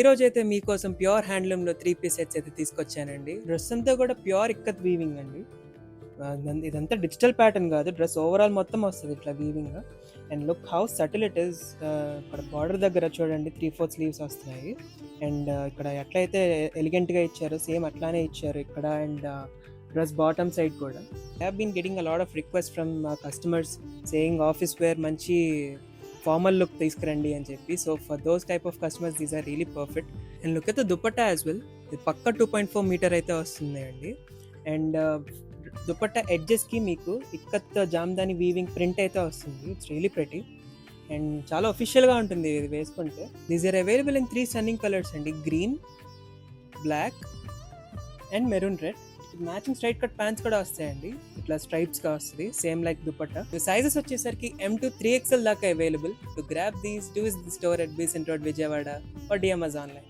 ఈ రోజైతే మీకోసం ప్యూర్ హ్యాండ్లూమ్‌లో 3 పీస్ సెట్స్ అయితే తీసుకొచ్చానండి. డ్రెస్ అంతా కూడా ప్యూర్ ఇక్కత్ వీవింగ్ అండి. ఇదంతా డిజిటల్ ప్యాటర్న్ కాదు. డ్రెస్ ఓవరాల్ మొత్తం వస్తది ఇట్లా weaving. And look how subtle it is. ఇక్కడ బార్డర్ దగ్గర చూడండి 3/4 స్లీవ్స్ వస్తున్నాయి. అండ్ ఇక్కడ ఎట్లయితే ఎలిగెంట్‌గా ఇచ్చారో సేమ్ అట్లానే ఇచ్చారు ఇక్కడ. అండ్ డ్రెస్ బాటమ్ సైడ్ కూడా. I have been getting a lot of request from customers saying office wear మంచి ఫార్మల్ లుక్ తీసుకురండి అని చెప్పి. So for those type of customers these are really perfect. And look at the dupatta as well. ఇది పక్క 2.4 metre అయితే వస్తుంది అండి. And dupatta ఎడ్జెస్కి మీకు ఇక్కత్ జామ్దాని వీవింగ్ ప్రింట్ అయితే వస్తుంది. ఇట్స్ రియలీ ప్రెటీ అండ్ చాలా అఫీషియల్గా ఉంటుంది ఇది వేసుకుంటే. These are available in 3 stunning colours అండి. Green, black and maroon red. Matching straight cut pants కూడా వస్తాయండి. ఇట్లా స్ట్రైప్స్ గా వస్తుంది సేమ్ లైక్ దుపట్టా. సైజెస్ వచ్చేసరికి M to 3XL దాకా available. To grab these do visit the store at Besant Road, Vijayawada or DM us online.